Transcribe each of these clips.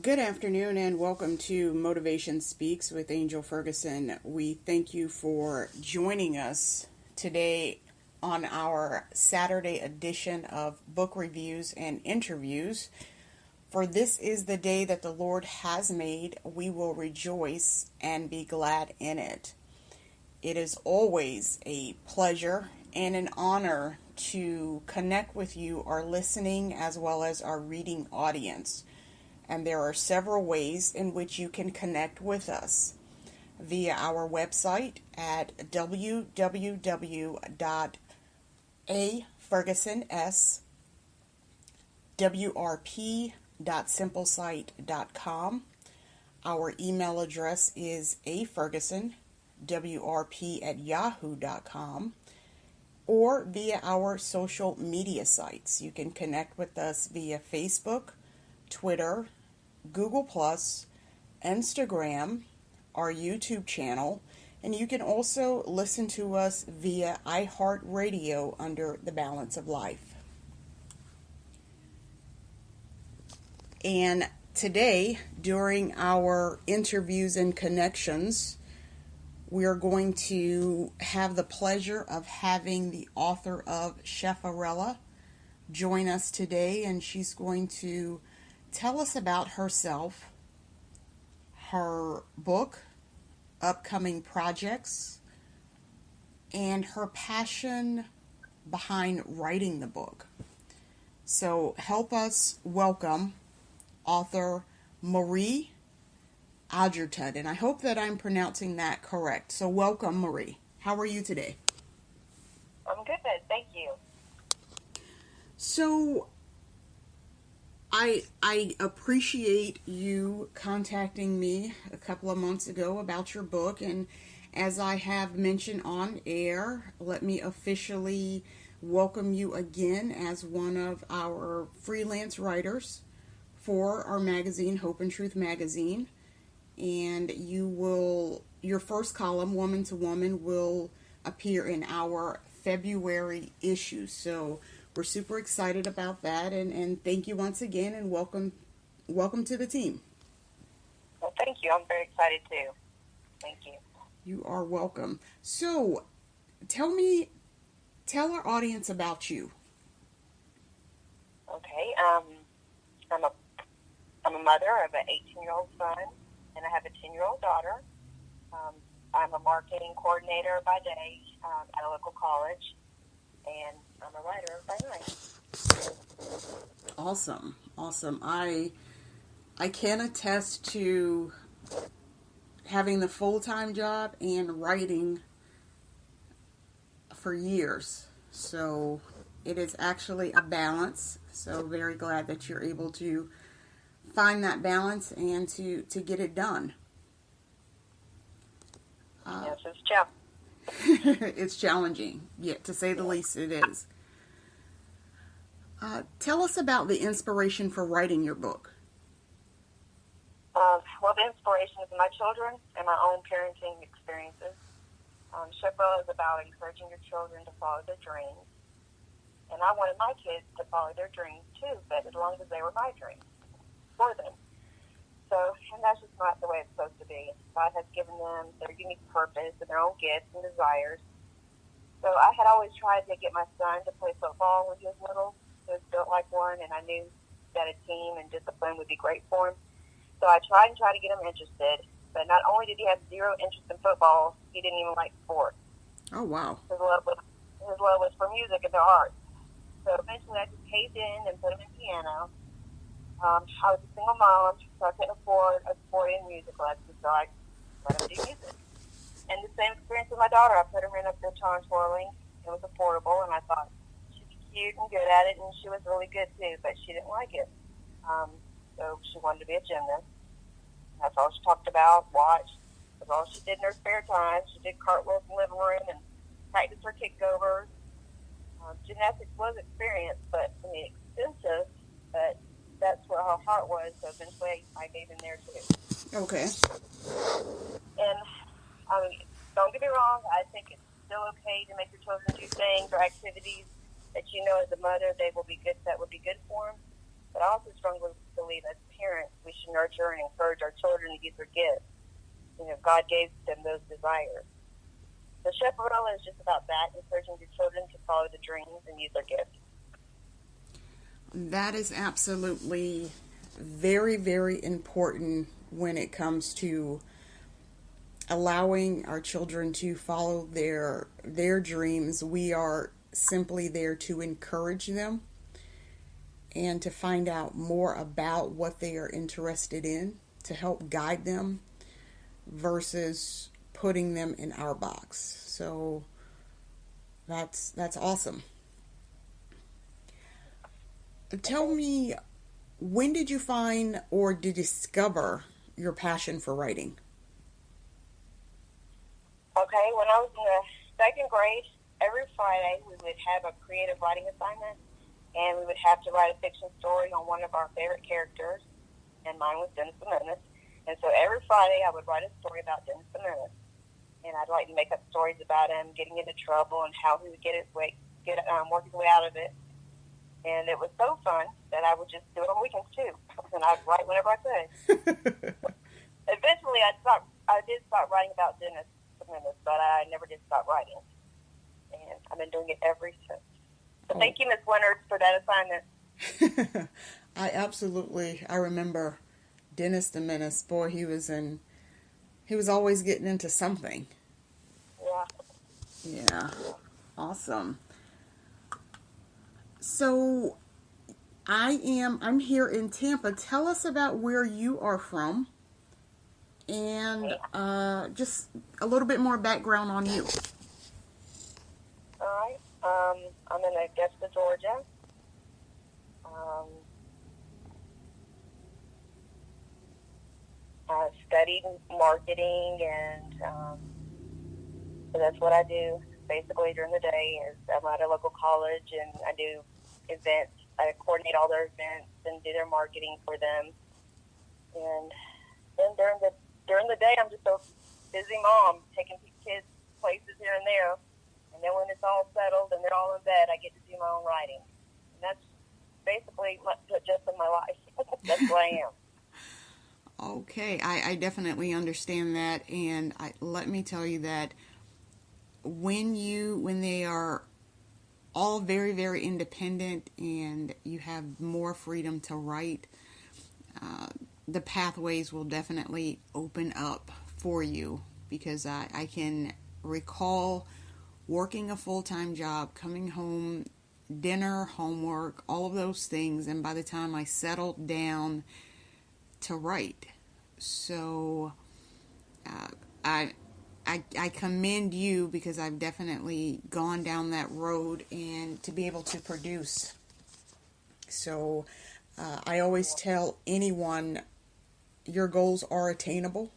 Good afternoon and welcome to Motivation Speaks with Angel Ferguson. We thank you for joining us today on our Saturday edition of book reviews and interviews. For this is the day that the Lord has made. We will rejoice and be glad in it. It is always a pleasure and an honor to connect with you, our listening as well as our reading audience. And there are several ways in which you can connect with us via our website at www.afergusonswrp.simplesite.com. Our email address is afergusonwrp@yahoo.com, or via our social media sites. You can connect with us via Facebook, Twitter, Google+, Instagram, our YouTube channel, and you can also listen to us via iHeartRadio under The Balance of Life. And today, during our interviews and connections, we are going to have the pleasure of having the author of Chef-A-Rella join us today, and she's going to tell us about herself, her book, upcoming projects, and her passion behind writing the book. So help us welcome author Marie Agerton, and I hope that I'm pronouncing that correct. So welcome, Marie. How are you today? I'm good, thank you. So I appreciate you contacting me a couple of months ago about your book, and as I have mentioned on air, let me officially welcome you again as one of our freelance writers for our magazine, Hope and Truth Magazine. And your first column, Woman to Woman, will appear in our February issue. So we're super excited about that, and thank you once again, and welcome to the team. Well, thank you. I'm very excited too. Thank you. You are welcome. So, tell our audience about you. Okay. I'm a mother of an 18-year-old son, and I have a 10-year-old daughter. I'm a marketing coordinator by day at a local college, and I'm a writer by night. Awesome. I can attest to having the full-time job and writing for years. So it is actually a balance. So very glad that you're able to find that balance and to get it done. Yes, it's challenging. It's challenging, yeah, to say the least it is. Tell us about the inspiration for writing your book. Well, the inspiration is my children and my own parenting experiences. Chef-A-Rella is about encouraging your children to follow their dreams. And I wanted my kids to follow their dreams too, but as long as they were my dreams for them. So, and that's just not the way it's supposed to be. God has given them their unique purpose and their own gifts and desires. So I had always tried to get my son to play football when he was little. He was built like one, and I knew that a team and discipline would be great for him. So I tried to get him interested. But not only did he have zero interest in football, he didn't even like sports. Oh, wow. His love was for music and the arts. So eventually I just caved in and put him in piano. I was a single mom, so I couldn't afford a sporting music lesson, so I let him do music. And the same experience with my daughter. I put her in a guitar and twirling. It was affordable, and I thought she'd be cute and good at it, and she was really good too, but she didn't like it. So she wanted to be a gymnast. That's all she talked about, watched. That's all she did in her spare time. She did cartwheels in the living room and practiced her kickovers. Gymnastics was experienced, but expensive, but that's where her heart was, so eventually I gave in there too. Okay. And, don't get me wrong, I think it's still okay to make your children do things or activities that you know as a mother that would be good for them. But I also strongly believe believe as parents we should nurture and encourage our children to use their gifts. God gave them those desires. So Chef-A-Rella is just about that, encouraging your children to follow the dreams and use their gifts. That is absolutely very, very important when it comes to allowing our children to follow their dreams. We are simply there to encourage them and to find out more about what they are interested in, to help guide them versus putting them in our box. So that's awesome. Tell me, when did you find or did you discover your passion for writing? Okay, when I was in the second grade, every Friday we would have a creative writing assignment, and we would have to write a fiction story on one of our favorite characters, and mine was Dennis the Menace. And so every Friday I would write a story about Dennis the Menace, and I'd like to make up stories about him getting into trouble and how he would work his way out of it. And it was so fun that I would just do it on weekends too, and I'd write whenever I could. Eventually, I did stop writing about Dennis the Menace, but I never did stop writing, and I've been doing it ever since. So thank you, Miss Leonard, for that assignment. I remember Dennis the Menace. Boy, he was always getting into something. Yeah. Awesome. So I'm here in Tampa. Tell us about where you are from and just a little bit more background on you. All right. I'm in Augusta, Georgia. I studied marketing, and so that's what I do basically during the day. Is I'm at a local college, and I do events. I coordinate all their events and do their marketing for them. And then during the day, I'm just a busy mom, taking kids places here and there. And then when it's all settled and they're all in bed, I get to do my own writing. And that's basically just in my life. That's who I am. Okay, I definitely understand that, and let me tell you that when they are all very, very independent and you have more freedom to write, the pathways will definitely open up for you, because I can recall working a full-time job, coming home, dinner, homework, all of those things, and by the time I settled down to write. So I commend you, because I've definitely gone down that road and to be able to produce. So I always tell anyone your goals are attainable.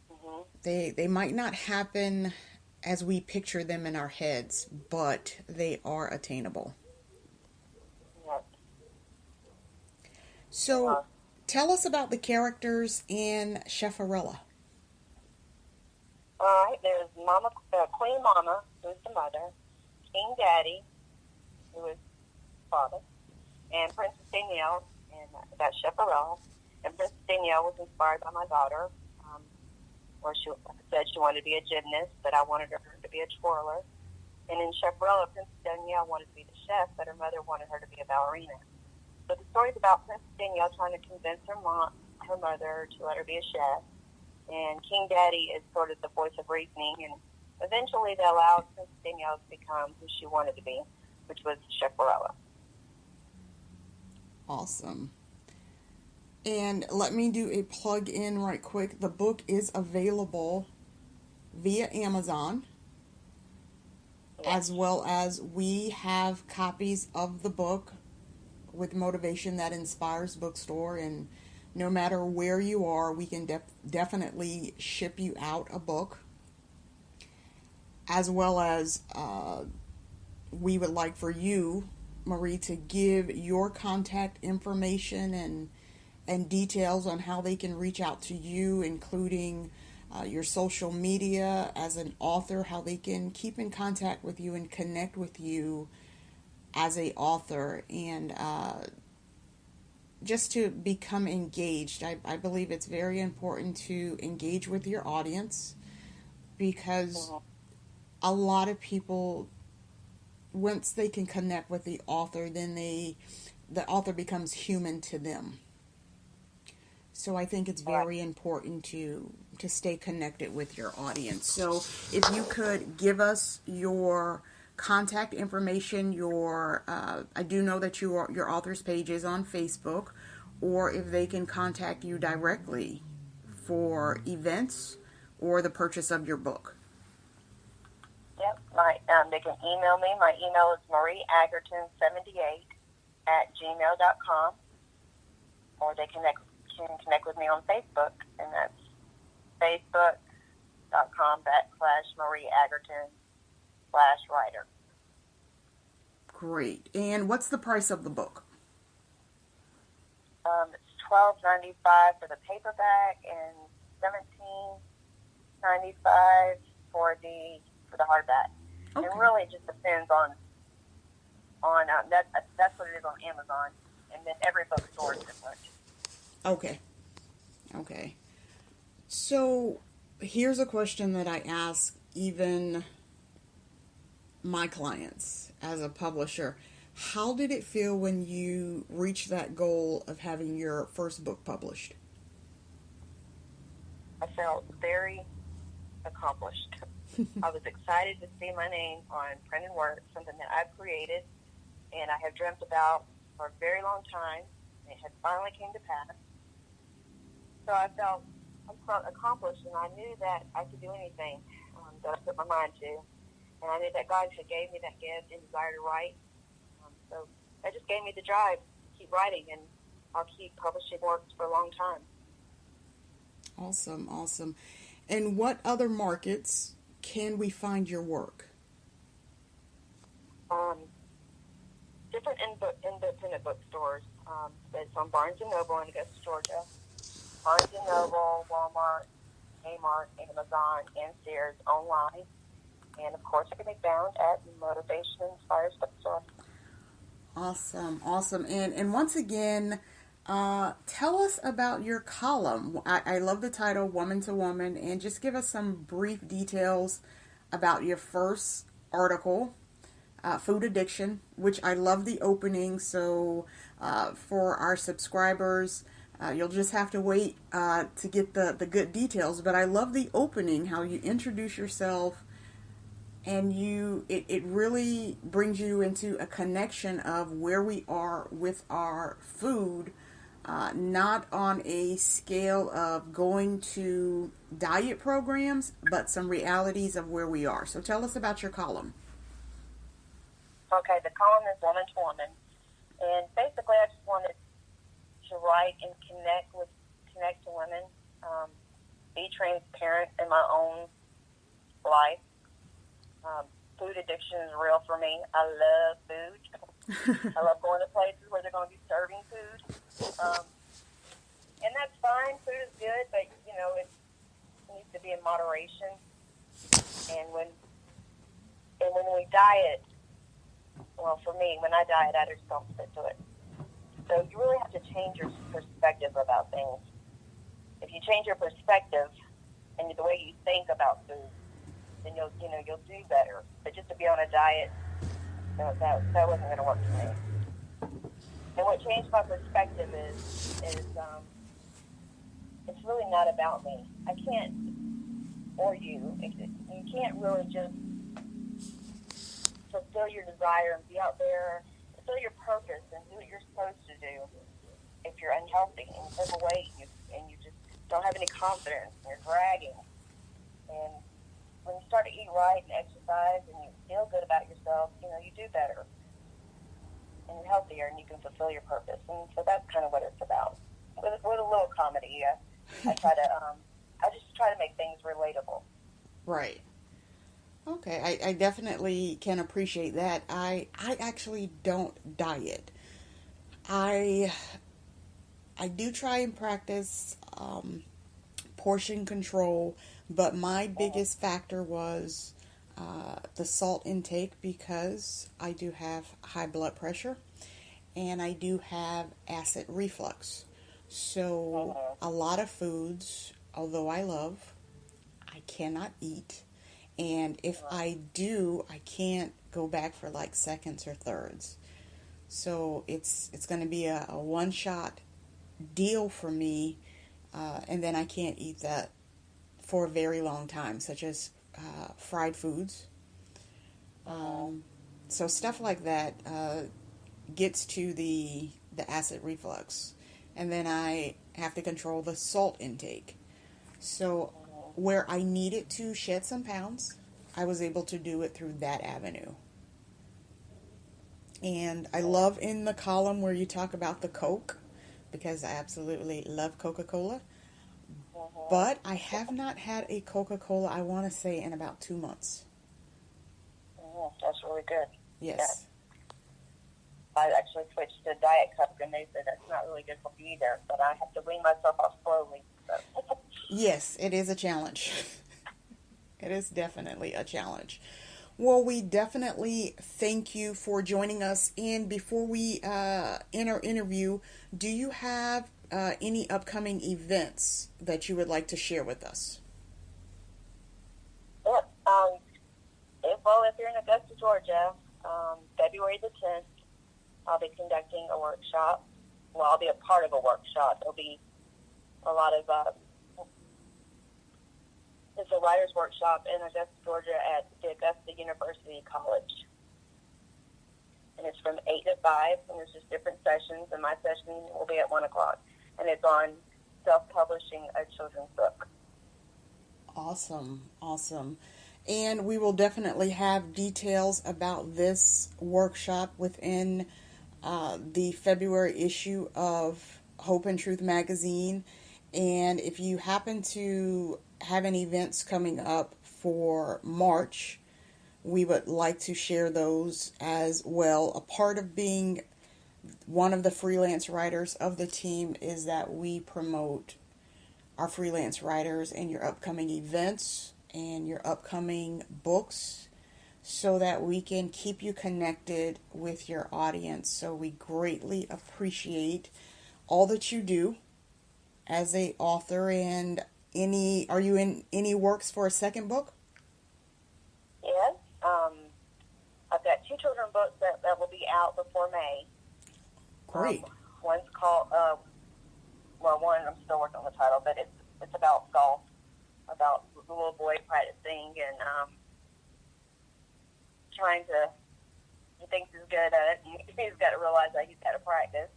Mm-hmm. They might not happen as we picture them in our heads, but they are attainable. Yep. So tell us about the characters in Chef-A-Rella. All right, there's Queen Mama, who's the mother, King Daddy, who is the father, and Princess Danielle, and that's Chef-A-Rella. And Princess Danielle was inspired by my daughter, where she said she wanted to be a gymnast, but I wanted her to be a twirler. And in Chef-A-Rella, Princess Danielle wanted to be the chef, but her mother wanted her to be a ballerina. So the story's about Princess Danielle trying to convince her mother to let her be a chef. And King Daddy is sort of the voice of reasoning, and eventually they allowed Princess Danielle to become who she wanted to be, which was Chef-A-Rella. Awesome. And let me do a plug in right quick. The book is available via Amazon, as well as we have copies of the book with Motivation That Inspires bookstore, and no matter where you are, we can definitely ship you out a book, as well as we would like for you, Marie, to give your contact information and details on how they can reach out to you, including your social media as an author, how they can keep in contact with you and connect with you as a author, and just to become engaged. I believe it's very important to engage with your audience because Mhm. a lot of people, once they can connect with the author, then the author becomes human to them. So I think it's Right. very important to stay connected with your audience. So if you could give us your contact information, your I do know that your author's page is on Facebook, or if they can contact you directly for events or the purchase of your book. Yep. They can email me. My email is marieagerton78@gmail.com, or they can connect with me on Facebook, and that's facebook.com/Marie Agerton/writer. Great. And what's the price of the book? It's $12.95 for the paperback and $17.95 for the hardback. Okay. It really just depends on that's what it is on Amazon, and then every bookstore is different. Okay. Okay. So here's a question that I ask even my clients as a publisher. How did it feel when you reached that goal of having your first book published? I felt very accomplished. I was excited to see my name on printed work, something that I've created and I have dreamt about for a very long time. It had finally came to pass. So I felt accomplished, and I knew that I could do anything that I put my mind to. And I knew that God had gave me that gift and desire to write. So that just gave me the drive to keep writing, and I'll keep publishing works for a long time. Awesome, awesome. And what other markets can we find your work? Different independent bookstores. It's on Barnes & Noble in Augusta, Georgia. Barnes & Noble, Walmart, Kmart, Amazon, and Sears online. And, of course, it can be found at Motivation Inspires Bookstore. Awesome, awesome. And once again, tell us about your column. I love the title, Woman to Woman, and just give us some brief details about your first article, Food Addiction, which I love the opening. So for our subscribers, you'll just have to wait to get the good details. But I love the opening, how you introduce yourself, and it really brings you into a connection of where we are with our food, not on a scale of going to diet programs, but some realities of where we are. So tell us about your column. Okay, the column is Woman to Woman. And basically I just wanted to write and connect to women, be transparent in my own life. Food addiction is real for me. I love food. I love going to places where they're going to be serving food. And that's fine. Food is good, but, it needs to be in moderation. And when we diet, well, for me, when I diet, I just don't stick to it. So you really have to change your perspective about things. If you change your perspective and the way you think about food, then you'll do better. But just to be on a diet, that wasn't going to work for me. And what changed my perspective is it's really not about me. I can't, or you can't really just fulfill your desire and be out there, fulfill your purpose and do what you're supposed to do if you're unhealthy and overweight and you just don't have any confidence and you're dragging. And when you start to eat right and exercise and you feel good about yourself, you do better and you're healthier and you can fulfill your purpose. And so that's kind of what it's about. With a little comedy, I just try to make things relatable. Right. Okay, I definitely can appreciate that. I actually don't diet. I do try and practice portion control, but my biggest factor was the salt intake because I do have high blood pressure. and I do have acid reflux. So a lot of foods, although I love, I cannot eat. And if I do, I can't go back for like seconds or thirds. So it's going to be a one shot deal for me, and then I can't eat that for a very long time, such as fried foods. So stuff like that gets to the acid reflux, and then I have to control the salt intake. So where I needed to shed some pounds, I was able to do it through that avenue. And I love in the column where you talk about the Coke, because I absolutely love Coca-Cola. But I have not had a Coca-Cola, I want to say, in about 2 months. That's really good. Yes. Yeah. I actually switched to Diet Coke, and they said that's not really good for me either. But I have to wean myself off slowly. So. Yes, it is a challenge. It is definitely a challenge. Well, we definitely thank you for joining us. And before we end our interview, do you have any upcoming events that you would like to share with us? Yep. If you're in Augusta, Georgia, February the 10th, I'll be conducting a workshop. Well, I'll be a part of a workshop. There'll be a lot of it's a writer's workshop in Augusta, Georgia at the Augusta University College. And it's from 8 to 5, and there's just different sessions, and my session will be at 1 o'clock. And it's on self-publishing a children's book. Awesome, awesome. And we will definitely have details about this workshop within the February issue of Hope and Truth magazine. And if you happen to have any events coming up for March, we would like to share those as well. A part of being one of the freelance writers of the team is that we promote our freelance writers and your upcoming events and your upcoming books so that we can keep you connected with your audience. So we greatly appreciate all that you do as a author. And are you in any works for a second book? Yes. I've got 2 children's books that will be out before May. Great. One's called, one I'm still working on the title, but it's about golf, about the little boy practicing and he thinks he's good at it, and he's got to realize that he's got to practice.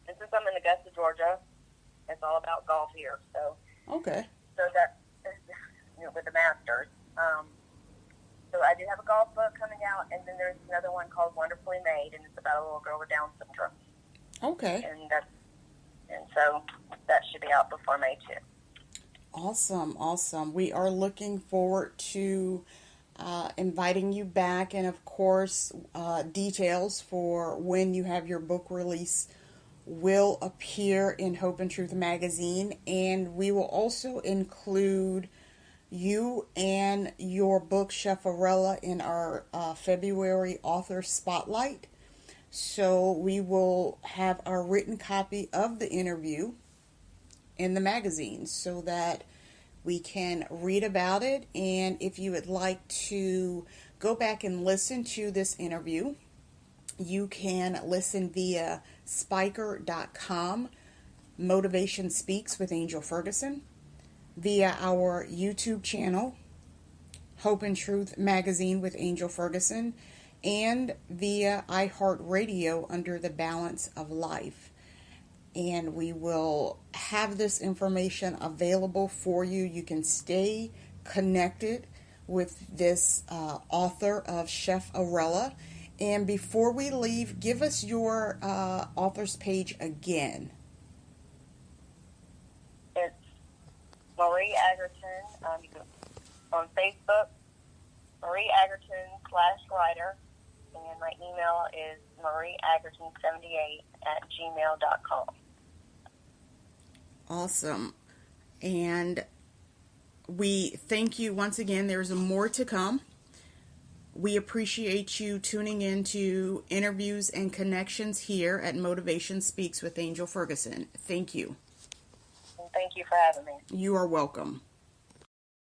And since I'm in Augusta, Georgia, it's all about golf here. So Okay. So that, with the Masters. So I do have a golf book coming out, and then there's another one called Wonderfully Made, and it's about a little girl with Down syndrome. Okay. And so that should be out before May too. Awesome, awesome. We are looking forward to inviting you back, and of course, details for when you have your book release will appear in Hope and Truth magazine, and we will also include you and your book Chef-A-Rella in our February author spotlight. So we will have our written copy of the interview in the magazine so that we can read about it. And if you would like to go back and listen to this interview, you can listen via Spiker.com, Motivation Speaks with Angel Ferguson, via our YouTube channel, Hope and Truth Magazine with Angel Ferguson, and via iHeartRadio under the Balance of Life. And we will have this information available for you. You can stay connected with this author of Chef-A-Rella. And before we leave, give us your author's page again. It's Marie Agerton. You can, on Facebook, Marie Agerton /writer. And my email is marieagerton78@gmail.com. Awesome. And we thank you once again. There's more to come. We appreciate you tuning in to Interviews and Connections here at Motivation Speaks with Angel Ferguson. Thank you. And thank you for having me. You are welcome.